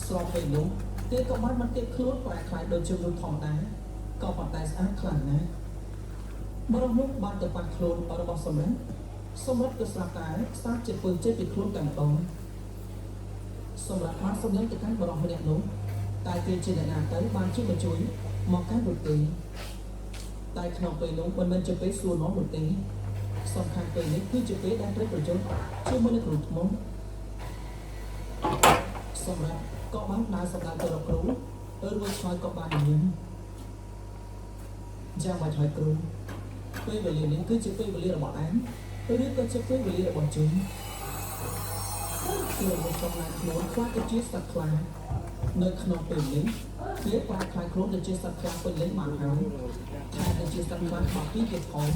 ស្របពេលនោះគេក៏បានមកទៀតខ្លួនប្រែខ្លាយដូចជាមនុស្សធម្មតាក៏ប៉ុន្តែស្អាតខ្លាំងណាស់បរិមុខបានទៅប៉ះខ្លួនរបស់សម្រិទ្ធក៏ស្រាប់តែស្អាតជាពើចេះពីខ្លួនតែម្ដងសម្រាប់បានសម្លេងទៅកាន់បរិម្នាក់នោះតែគេជាអ្នកណាទៅបានជួយមកជួយមកកាន់ដូចទេតែក្នុងពេលនោះមិនមែនជាពេលសួរនាំនោះទេសំខាន់ពេលនេះគឺជាពេលដែលត្រូវប្រជុំជាមួយនឹងគ្រូថ្មសម្រាប់ក៏បានដើរសម្ដៅទៅរកគ្រូរួចឆ្លើយក៏បានញញឹមចាំបាច់ហើយគ្រូពេលវេលានេះគឺជាពេលវេលារបស់ឯងឬក៏ជាពេលវេលារបស់ជើងគឺមកចំណាយខ្លួនខ្លាចទៅជាសត្វខ្លានៅក្នុងពេលនេះគេខ្លាចខ្លួនទៅជាសត្វខ្លាពេញលេញបានហើយតែទៅជាសត្វខ្លាមកពីទៀតផង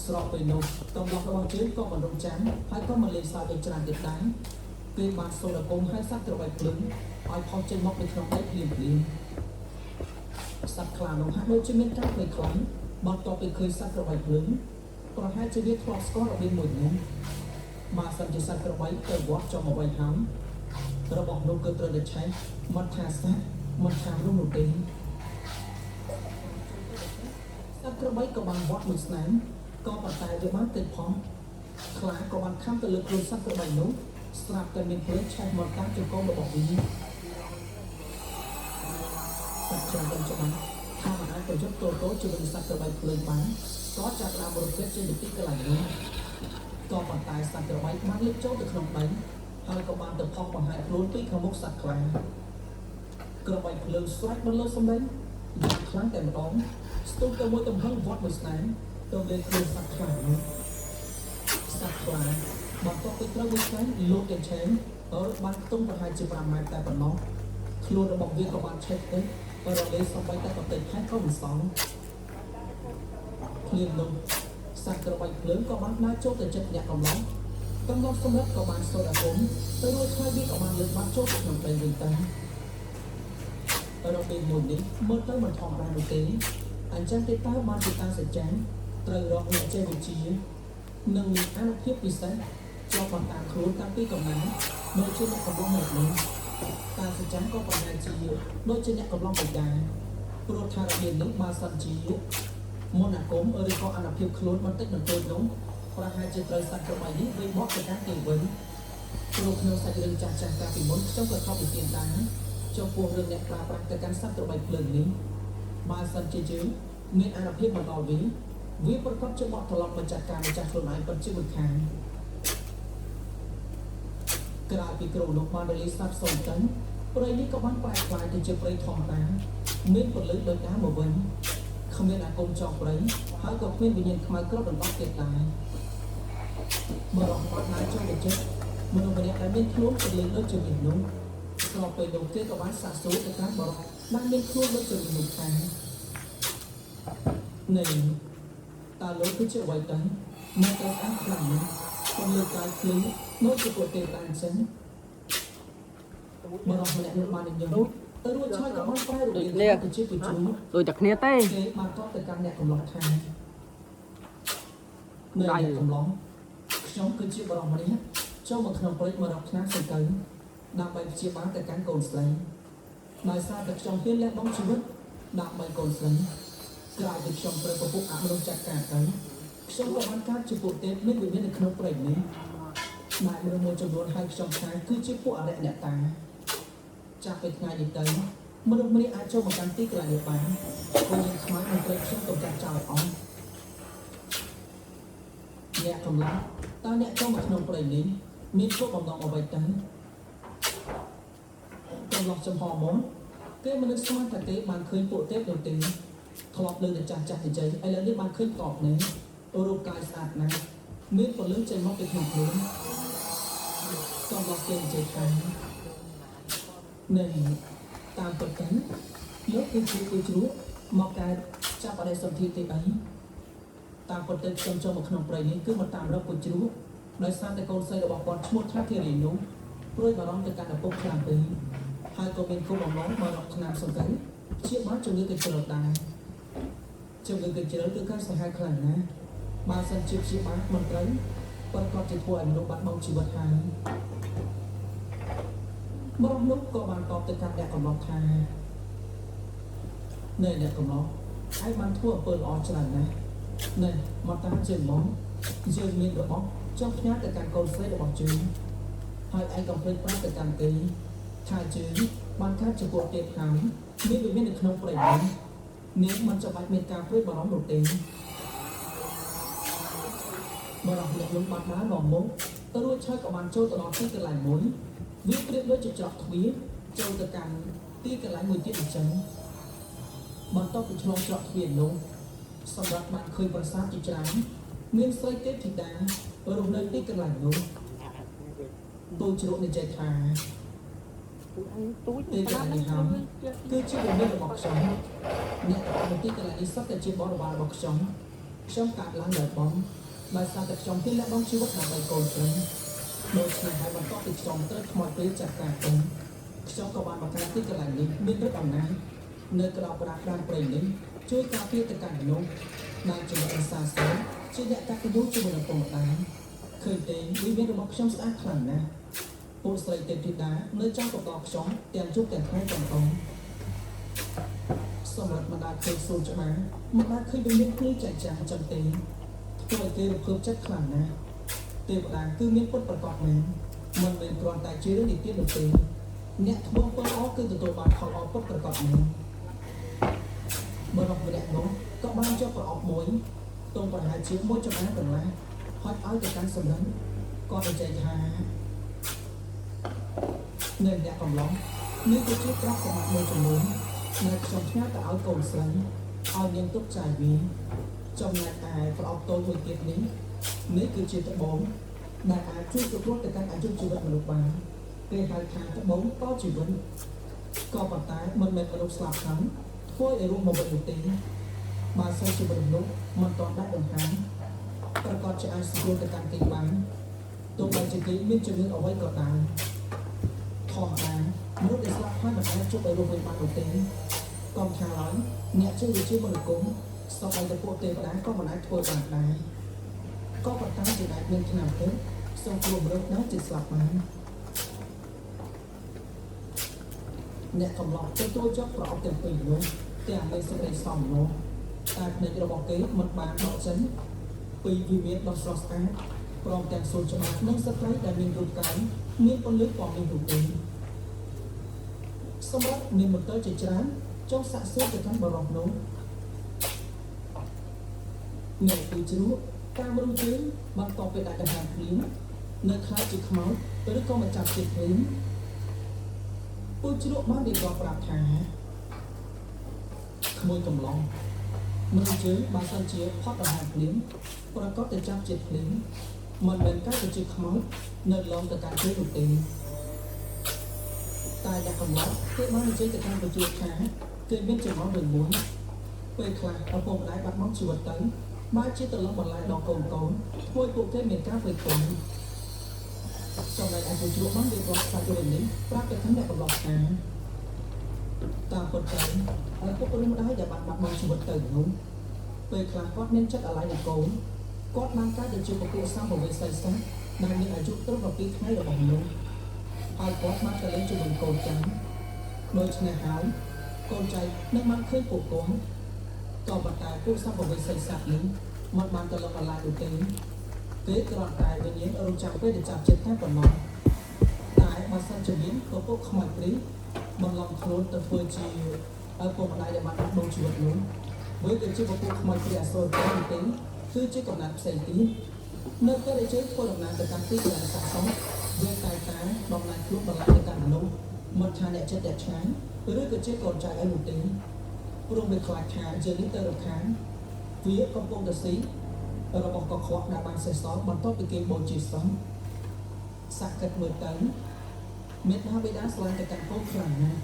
ស្របពេលនោះតំឡោះរបស់ជើងក៏មិនរំចាំហើយក៏មកលេងសើចយ៉ាងច្រើនទៀតដែរគេបានសូមដល់គុំឲ្យសត្វក្របីភ្លឹងឲ្យផុសចេញមកពីក្នុងដីភ្លាមសត្វខ្លានោះហាក់ដូចជាមានការភ័យខ្លាចបន្ទាប់ពីឃើញសត្វក្របីភ្លឹងប្រហែលជាវាធ្លាប់ស្គាល់របៀបមួយនេះបើសិនជាសត្វក្របីទៅវត្តចំអ្វីហើយរបស់នោះគឺត្រូវតែឆេះមិនថាសត្វមិនថាមនុស្សនោះទេសត្វក្របីក៏បានវត្តមួយស្នាមក៏ប៉ុន្តែវាបានតិចផងខ្លាក៏បានខំទៅលើខ្លួនសត្វក្របីនោះស្រាប់តែមានភ្លើងឆេះមកតាមជង្គង់របស់វាសត្វចាំបានច្បាស់ថាមិនអាចប្រយុទ្ធទល់ទល់ជាមួយសត្វក្របីភ្លើងបានក៏ចាប់ដើមរត់គេចេញពីកន្លែងនោះក៏ប៉ុន្តែសត្វក្របីបានលេចចូលទៅក្នុងដីហើយក៏បានទៅផុសបង្ហាញខ្លួនពីខាងមុខសត្វខ្លាក្របីភ្លើងស្រេចបន្លឺសម្លេងយ៉ាងខ្លាំងតែម្ដងស្ទុះទៅមួយទំហឹងវត្តមួយស្នាមទៅលេងខ្លួនសត្វខ្លានោះសត្វខ្លាបន្ទាប់ពីត្រូវមួយស្នាមលោកទាំងឆេងបានខ្ទង់ប្រហែលជា5ម៉ែត្រតែប៉ុណ្ណោះខ្លួនរបស់វាក៏បានឆេះទៅក៏រលេងសំបីតែកន្តិចហើយក៏មិនសល់ភ្លាមនោះសត្វក្របីភ្លើងក៏បានដើរចូលទៅជិតអ្នកកំឡុងសម្រាប់ក៏បានសូត្រអាគមទៅរួចហើយវាក៏បានលើកបាត់ចូលទៅក្នុងដីវិញទៅរកពេលមួយនេះមើលទៅមិនធម្មតានោះទេអញ្ចឹងទេតើបានជាតាសច្ចាត្រូវរកអ្នកចេះវិជ្ជានិងមានអានុភាពពិសេសជាប់បន្តតាមខ្លួនតាំងពីកំណើតដូចជាអ្នកកំឡុងមកនេះតាសច្ចាក៏ប្រហែលជាដូចជាអ្នកកំឡុងបញ្ញាព្រោះថារបៀបនេះបើសិនជាមន្តអាគមឬក៏អានុភាពខ្លួនបន្តិចបន្តួចនោះប្រហែលជាត្រូវសត្វក្របីនេះវិញបកទៅកាន់គេវិញព្រោះក្នុងសាច់រឿងចាស់កាលពីមុនខ្ញុំក៏ធ្លាប់និយាយដែរចំពោះរឿងអ្នកប្រើប្រាស់ទៅកាន់សត្វក្របីភ្លើងនេះបើសិនជាយើងមានអានុភាពមកដល់វាប្រកបជាបកត្រឡប់មកចាត់ការម្ចាស់ខ្លួនឯងពិតជាមិនខានក្រៅពីគ្រូនោះបានរលីស្ដាប់សូនទៅព្រៃនេះក៏បានប្រែក្លាយទៅជាព្រៃធម្មតាមានពលិដោយដើមមកវិញគ្មានអាគមចោលព្រៃហើយក៏គ្មានវិញ្ញាណខ្មៅគ្របដណ្ដប់ទៀតដែរបរោះបាត់ណាចូលទៅចិត្តមនុស្សម្នាក់ដែលមានខ្លួនពលិដូចជានេះនោះស្របពេលនោះគេក៏បានសាកសួរទៅតាមបរោះដែលមានខ្លួនដូចជានេះថានេះតើលោកគឺជាអ្វីទៅមកទៅអាខ្លាំងណាស់ពលិកាយភ្លឺដូចជាពួកទេវតាអញ្ចឹងបរោះម្នាក់នោះបាននិយាយទៅរួចឆ្លើយក៏បានប្រែរូបរាងទៅជាបញ្ជូនដូចតែគ្នាទេគេបានតបទៅកាន់អ្នកកំឡុងថានៅអ្នកកំឡុងខ្ញុំគឺជាបរិមម្នាក់ចូលមកក្នុងព្រៃមករកឆ្នាំសង្កូវដើម្បីព្យាបាលទៅកាន់កូនស្រីដោយសារតែខ្ញុំហ៊ានលះបង់ជីវិតដើម្បីកូនស្រីក្រោយពីខ្ញុំត្រូវពពុះអមនុស្សចាត់ការទៅខ្ញុំក៏បានកើតជាពួកទេពមានវិញ្ញាណនៅក្នុងព្រៃនេះដែលមនុស្សមួយចំនួនហៅខ្ញុំថាគឺជាពួកអរិយអ្នកតាចាប់ពីថ្ងៃនេះទៅមនុស្សម្នាក់អាចចូលមកកាន់ទីកន្លែងនេះបានព្រោះយើងខ្មៅមិនត្រូវខ្ញុំកំចាត់ចោលអស់អ្នកកំឡុងតើអ្នកចូលមកក្នុងព្រៃនេះមានគោលបំណងអ្វីទៅកំឡុងចំហមកគេមិននឹកស្មានថាគេបានឃើញពួកទេពនោះទេធ្លាប់លើតែចាស់ទៅជ័យឥឡូវនេះបានឃើញប្របនេះរូបកាយស្អាតណាស់មានពលឹងចេញមកពីក្នុងខ្លួនកំឡុងគេនិយាយថានេះតាមពិតទៅលោកគឺជាគូជ្រក់មកកើតចាប់អរិយសន្ធិទីអីតាមពិតទៅខ្ញុំចូលមកក្នុងព្រៃនេះគឺមកតាមរកគូជ្រក់ដោយសារតែកូនស្រីរបស់គាត់ឈ្មោះថាធីរីនោះព្រួយបារម្ភទៅកាន់ឪពុកខ្លាំងពេកហើយក៏មានគោលបំណងមករកឆ្នាំសង្កូវជាបានជំងឺកញ្ជ្រោលដែរជំងឺកញ្ជ្រោលគឺការសាហាវខ្លាំងណាស់បើសិនជាព្យាបាលមិនត្រូវប៉ុន្តែជាធ្វើឲ្យមនុស្សបាត់បង់ជីវិតហើយ បរិបនោះក៏បានតបទៅកាន់អ្នកកំឡុងថាណែអ្នកកំឡុងឯងបានធ្វើអំពើល្អច្រើនណាស់ណែមកតាមជើងមកយើងមានរបស់ចង់ផ្ញើទៅកាន់កូនស្រីរបស់ជើងហើយឯងក៏ភ្លេចប្រាប់ទៅកាន់គេថាជើងបានកើតជាពួកទៀតហើយមានវិមាននៅក្នុងព្រៃនេះនាងមិនចាំបាច់មានការព្រួយបារម្ភនោះទេបរិបអ្នកនោះបានដើរនាំមុខទៅរួចឆើក៏បានចូលទៅដល់ទីកន្លែងមួយវាប្រៀបដូចជាច្រកទ្វារចូលទៅកាន់ទីកន្លែងមួយទៀតអញ្ចឹងបន្ទាប់ពីឆ្លងច្រកទ្វារនោះសម្រាប់បានឃើញប្រាសាទជាច្រើនមានស្រីទេពធីតារស់នៅទីកន្លែងនោះទូជ្រក់និយាយថាទីកន្លែងនេះហើយគឺជាវិមានរបស់ខ្ញុំអ្នកទៅទីកន្លែងនេះសត្វតែជាបរិវាររបស់ខ្ញុំកាត់ឡើងដោយបងដោយសារតែខ្ញុំទីលះបង់ជីវិតដើម្បីកូនស្រីដូច្នេះហើយបន្ទាប់ពីខ្ញុំត្រូវខ្មោចពេលចាស់ការខ្ញុំក៏បានបង្កើតទីកន្លែងនេះមានឫទ្ធិអំណាចនៅក្រៅប្រាក់ដើមព្រៃនេះជួយការពារទៅកាន់មនុស្សដែលជាអ្នកសាស្ត្រជាអ្នកកតញ្ញូជាមួយនឹងពុកម្ដាយឃើញទេវិមានរបស់ខ្ញុំស្អាតខ្លាំងណាស់ពួកស្រីទេពធីតានៅចំកណ្ដាលខ្ញុំទាំងជប់ទាំងថ្ងៃទាំងអងសម្រាប់ម្ដាយឃើញសួរច្បាស់ម្ដាយឃើញវិមានភ្លឺចែកចាស់ចាំទេធ្វើឲ្យគេរំភើបចិត្តខ្លាំងណាស់ទេវតាគឺមានពុតប្រកបមែនមិនមែនគ្រាន់តែជារឿងនិទាននោះទេអ្នកធ្វើអំពើល្អគឺទទួលបានផលល្អពុតប្រកបមែនបរិបម្នាក់នោះក៏បានចុះប្រអប់មួយទងប្រហែលជាមួយចំណាកន្លះហត់ឲ្យទៅកាន់សម្លឹងក៏និយាយថានៅអ្នកកំឡុងនេះគឺជាទ្រព្យសម្បត្តិមួយចំនួនដែលខ្ញុំផ្ញើទៅឲ្យកូនស្រីឲ្យនាងទុកចាយវាចំណែកឯប្រអប់តូចមួយទៀតនេះគឺជាត្បូងដែលអាចជួយគ្រប់គ្រងទៅកាន់អាយុជីវិតមនុស្សបានគេហៅថាត្បូងតជីវិតក៏ប៉ុន្តែមិនមែនមនុស្សស្លាប់ហើយធ្វើឲ្យរស់មកវិញនោះទេបើសិនជាមនុស្សនោះមិនតន់ដាច់ដង្ហើមប្រកបជាអាចស្រួលទៅកាន់គេបានទោះបីជាគេមានជំនឿអ្វីក៏ដោយធម្មតាមនុស្សដែលស្លាប់ហើយមិនអាចជួបឲ្យរស់វិញបាននោះទេកុំថាឡើយអ្នកជឿវិជាមនោគមសូមឲ្យតែពួកទេវតាក៏មិនអាចធ្វើបានដែរក៏ប៉ុន្តែជាអាចមានឆ្នាំទេសូមជួបមនុស្សដែលជាស្លាប់បានអ្នកកំឡុងទទួលចុះប្រអប់ទាំងពីរនោះទាំងមានសេចក្តីសមនោះតែភ្នែករបស់គេមិនបានដកចេញពីវិមានដ៏ស្រស់ស្អាតព្រមទាំងសួនច្បារនិងស្ត្រីដែលមានរូបកាយមានពន្លឺពណ៌មានរូបទេសម្រាប់មានមន្ទិលជាច្រើនចុះសាក់សួរទៅកាន់បរិបនោះអ្នកទីជ្រក់តាមរូបជើងបានតបពីដាក់ដង្ហើមភ្លៀងនៅខ្លាចជាខ្មោចឬក៏មកចាប់ជាតិភ្លៀងពួកជ្រក់បានរៀបរាប់ប្រាប់ថាក្មួយកំឡុងមនុស្សជើងបានសិនជាផត់ដង្ហើមភ្លៀងប្រកបទៅចាប់ជាតិភ្លៀងមិនមែនកើតទៅជាខ្មោចនៅឡងទៅកាន់ជើងនោះទេតែអ្នកកំឡុងគេបាននិយាយទៅកាន់ប្រជាថាគេមានចំណងរឿងមួយពេលខ្លះឪពុកម្ដាយបាត់បង់ជីវិតទៅបើជាត្រឡប់បន្លាយដល់កូនធ្វើពួកគេមានការវិក្រមចំណែកឯពួកជ្រក់បានរៀបរាប់ថារឿងនេះប្រាប់ទៅខាងអ្នកកំឡុងថាតាមពិតទៅឪពុកម្ដាយដែលបានបាត់បង់ជីវិតទៅនោះពេលខ្លះគាត់មានចិត្តអាឡ័យនឹងកូនគាត់បានកើតទៅជាពពួកសម្បវេសីសត្វដែលមានអាយុត្រឹម12ថ្ងៃរបស់មនុស្សហើយគាត់បានទៅលេងជាមួយកូនចៅដូច្នេះហើយកូនចៅនឹងបានឃើញពួកគាត់ក៏ប៉ុន្តែពួកសម្បវេសីសត្វនេះមិនបានទៅលំអឡាយនោះទេគេគ្រាន់តែវិញ្ញាណរំចាំពេលទៅចាប់ចិត្តតែប៉ុណ្ណោះតែបើសិនជាមានក៏ពួកខ្មោចព្រីបន្លំខ្លួនទៅធ្វើជាឪពុកម្ដាយដែលបានបាត់បង់ជីវិតនោះវាគឺជាពពួកខ្មោចព្រីអសូរទេគឺជាកំណត់ផ្សេងទៀតនៅពេលដែលយើងធ្វើដំណើរទៅកាន់ទីកន្លែងស័ក្តិសមយើងតែដំណើរខ្លួនបន្លាយទៅកាន់មនុស្សមិនថាអ្នកចិត្តអ្នកឆ្ងាយឬក៏ជាកូនចៅអីនោះទេព្រោះវាខ្លាចថាយើងនេះទៅរំខានវាកំពុងតែស៊ីរបស់កខ្វក់ដែលបានសេះសល់បន្ទាប់ពីគេបូជាសង្ឃសាក់កិតមើលទៅមេត្តាបិតាស្លាញ់ទៅកាន់កូនខ្លាំងណាស់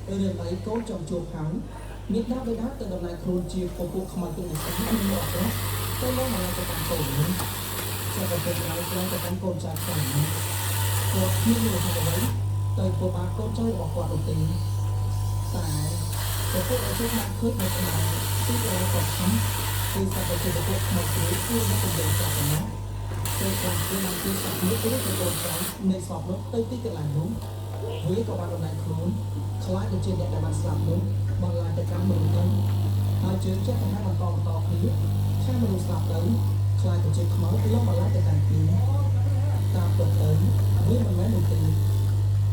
រឿងអីកូនចង់ជួបហើយមេត្តាបិតាទៅដំណើរខ្លួនជាពពួកខ្មោចទូនីសាមានអត់ទេទៅមកទៅកាន់កូននេះចូលទៅពេលហើយស្លាញ់ទៅកាន់កូនចៅខ្លាំងណាស់គាត់មានលុយទៅវិញទៅពួកបានកូនចៅរបស់គាត់ទៅទេតែពួកដែលជួយបានឃើញនៅក្នុងទីកន្លែងគាត់ខ្ញុំគឺសាប់ទៅជាពួកខ្មោចព្រាយគឺមកទៅដល់ចាស់ណាពេលខ្លះគឺបានទីសាប់នេះឬទៅកូនចៅនៃសពនោះទៅទីកន្លែងនោះ វាក៏បានដំណែងខ្លួនខ្លាចទៅជាអ្នកដែលបានស្លាប់នោះបន្លាយទៅកាន់មនុស្សទៅហើយជឿជាក់ថាបន្តគ្នាខាងមនុស្សស្លាប់ទៅខ្លាចទៅជាខ្មោចលងបន្លាយទៅកាន់ទីតាមពិតទៅវាមិនមែននោះទេ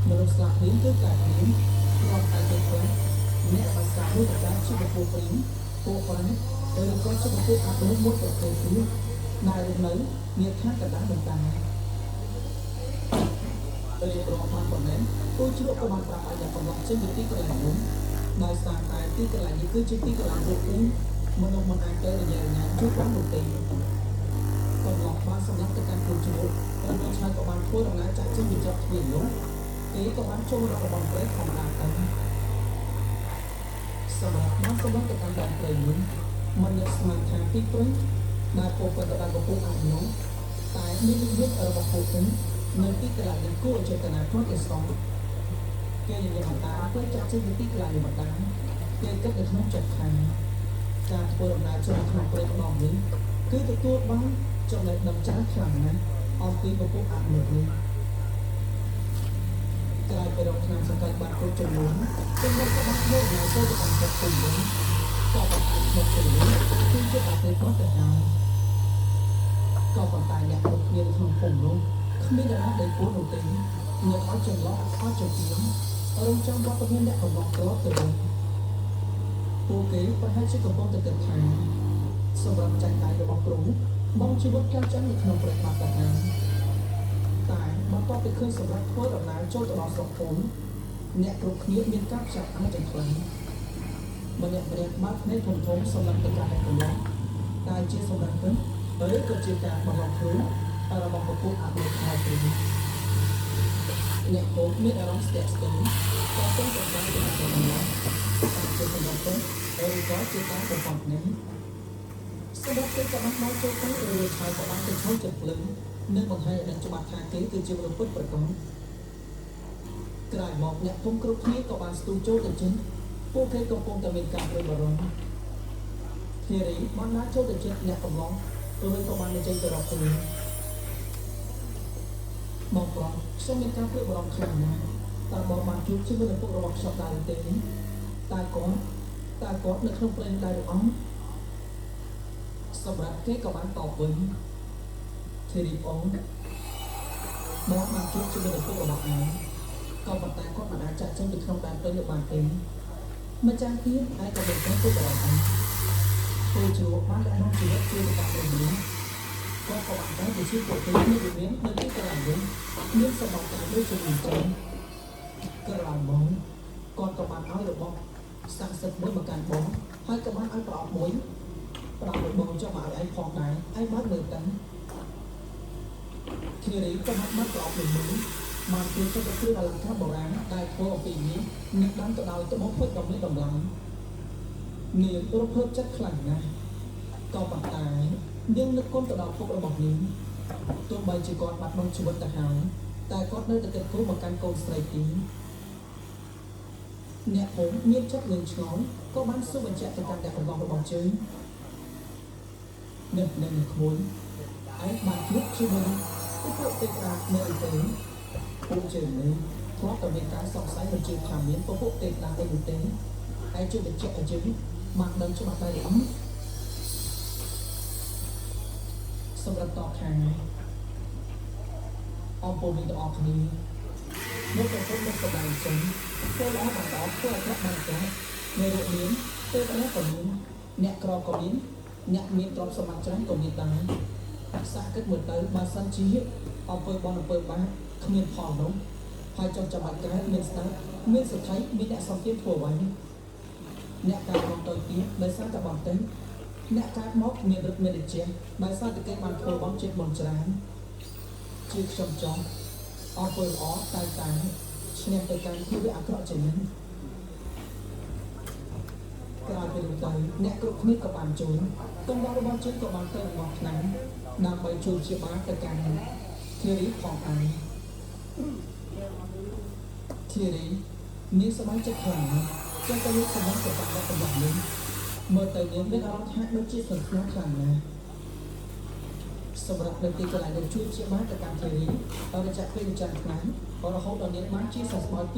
មនុស្សស្លាប់នេះគឺការនេះរាប់តែទៅផ្លែអ្នកបានស្លាប់នោះទៅការជាពពួកព្រីមពួកប្រែឬក៏ជាពពួកអាប់មួយប្រភេទនេះដែលនៅមានខាងកណ្ដាលមិនតារៀបរាប់បានប៉ុណ្ណេះគូជ្រក់ក៏បានប្រាប់ឲ្យអ្នកកំឡុងចេញពីទីកន្លែងនោះដោយសារតែទីកន្លែងនេះគឺជាទីកន្លែងមួយគឺមនុស្សមិនអាចទៅរយៈញ៉ាំជួបបាននោះទេកំឡុងបានសម្រាប់ទៅកាន់គូជ្រក់ហើយលោកឆាយក៏បានធ្វើដំណើរចាក់ចេញពីជាប់ទ្វារនោះគេក៏បានចូលរករបស់ព្រៃធម្មតាទៅសម្រាប់បានសម្រាប់ទៅកាន់ដែនព្រៃនេះមិននឹកស្មានថាទីព្រៃដែលពោពេញទៅដោយពពួកអនុតែមានវិញ្ញាណរបស់ពួកគេនៅទីកន្លែងនេះគួរចេតនាខ្លួនអេសងគេនិយាយថាពេលចាក់ចេញពីទីកន្លែងនេះម្ដងគេគិតនៅក្នុងចិត្តខាងការធ្វើដំណើរចូលក្នុងព្រៃម្ដងនេះគឺទទួលបានចំណេះដឹងច្រើនខ្លាំងណាស់អំពីពពួកអនុនេះក្រោយពីរងឆ្នាំសង្កេតបានគ្រប់ចំនួនចំណុចក៏បានធ្វើដំណើរចូលទៅកាន់ចិត្តគុំវិញក៏បានអាចមកទៅនេះគឺជាប្រទេសគាត់ទៅហើយក៏ប៉ុន្តែអ្នកគ្រប់គ្នានៅក្នុងភូមិនោះគ្មានអ្នកណាដែលពួននោះទេអ្នកអត់ចន្លោះអត់ចំទៀងរំចាំវត្តមានអ្នកកំឡុងត្រឡប់ទៅវិញពួកគេប្រហែលជាកំពុងតែគិតថាសម្រាប់ចាញ់ដៃរបស់គ្រូបងជីវិតកាន់ចាំនៅក្នុងប្រទេសបាត់ទៅហើយតែបន្ទាប់ពីឃើញសម្រាប់ធ្វើដំណើរចូលទៅដល់ស្រុកភូមិអ្នកគ្រប់គ្នាមានការចាប់អារម្មណ៍យ៉ាងខ្លាំងម្នាក់បើកភ្នែកធំសម្រាប់ទៅកាន់អ្នកកំឡុងតែជាសម្រាប់វិញឬក៏ជាការបន្លំខ្លួនរបស់ពពួកអនុខោទីអ្នកគោមានអារម្មណ៍ស្ទាក់ស្ទើរក៏ពេញទៅដោយការកំឡុងជាសម្រាប់ទៅឬក៏ជាការបំផុតនេះសម្រាប់គេក៏បានមកចូលទៅឬឆាយក៏បានទៅចូលចិត្តភ្លឹងនិងបង្ហាញឲ្យច្បាស់ថាគេគឺជាមនុស្សពិតប្រាកដក្រោយមកអ្នកភូមិគ្រប់គ្នាក៏បានស្ទុះចូលទៅជិះពួកគេកំពុងតែមានការព្រួយបារម្ភធារីបានដាក់ចូលទៅជិះអ្នកកំឡុងឬក៏បានចេញទៅរកគ្នាបងប្រុសខ្ញុំមានការព្រួយបារម្ភខ្លាំងណាស់តើបងបានជួបជាមួយនឹងពុករបស់ខ្ញុំដែរទេតែគាត់នៅក្នុងព្រៃដែរឬអត់សម្រាប់គេក៏បានតបវិញធីរីបងបងបានជួបជាមួយនឹងពុករបស់ឯងក៏ប៉ុន្តែគាត់មិនអាចចាក់ចេញពីក្នុងដែនព្រៃនោះបានទេម្ចាស់ទៀតឯងក៏មិនដឹងពុករបស់ឯងពលជ្រោះបានដឹកនាំជីវិតជួយទៅតាមរឿងនេះគាត់ក៏បានតែជាពួកគេមានវិមាននៅទីកន្លែងនេះមានសម្បត្តិការដូចជាអញ្ចឹងក្រោយមកគាត់ក៏បានឲ្យរបស់ស័ក្តិសិទ្ធិមួយមកកាន់បងហើយក៏បានឲ្យប្រអប់មួយបងចុះមកឲ្យឯងផងដែរឯងបានមើលទៅធារីក៏បានប្រអប់មួយបានជួយទៅគ្រឿងអលង្ការបុរាណដែលធ្វើអំពីនេះនឹងបានទៅដោយត្បូងភើបដ៏មានតម្លៃនាងរំភើបចិត្តខ្លាំងណាស់ក៏ប៉ុន្តែនាងនឹកគុំទៅដល់ពុករបស់នាងទោះបីជាគាត់បាត់បង់ជីវិតទៅហើយតែគាត់នៅតែគិតគូរមកកាន់កូនស្រីទីអ្នកភូមិមានចិត្តងឿងឆ្ងល់ក៏បានសួរបញ្ជាក់ទៅកាន់អ្នកកំឡុងរបស់ជើងនៅក្មួយឯងបានជួបជាមួយពួកទេវតានៅទេពួកជើងនេះធ្លាប់តែមានការសង្ស័យមិនជឿថាមានពួកទេវតាអីនោះទេឯងជួយបញ្ជាក់ឲ្យជើងបានដឹងច្បាស់ដែរឬអត់សម្រាប់តបខាងអរពលទាំងអស់គ្នាមកទៅពុំមកបដៅចឹងធ្វើល្អបន្តធ្វើឲ្យបានចាស់នៅរូបមានទៅតែក៏មានអ្នកក្រក៏មានអ្នកមានទ្រព្យសម្បត្តិច្រើនក៏មានដែរសាគិតមើលទៅបើសិនជាអំពើបងអំពើបាបគ្មានផលនោះហើយចង់ចាំបាច់កើតមានស្ដាប់មានសទ្ធិមានអ្នកសង្កេតធ្វើអ្វីអ្នកកើតមកទៅទៀតដោយសារតែបងទៅអ្នកកើតមកមានរឹតមានជាដោយសារតែគេបានធ្វើបងចិត្តបងច្រើនជាខ្ញុំចង់អរគុណល្អតែឈ្នះទៅកាន់ជីវិតអាក្រក់ជាងនេះក្រោយពីនោះទៅអ្នកគ្រប់គ្នាក៏បានជួយកងរបស់ជើងក៏បានទៅរបស់ឆ្នាំដើម្បីជួយជាបាលទៅកាន់ធារីផងដែរធារីមានសមាជិកខ្លាំងចេះតែយកសម្បត្តិទៅតាមរបស់នេះមើលទៅយើងមានអារម្មណ៍ថាដូចជាសន្តិភាពខ្លាំងណាស់ស សម្រាប់នៅទីកន្លែងដែលជួយព្យាបាលទៅកាន់ធារីដោយរយៈពេលច្រើនថ្ងៃក៏រហូតដល់អ្នកបានជាសះស្បើយពី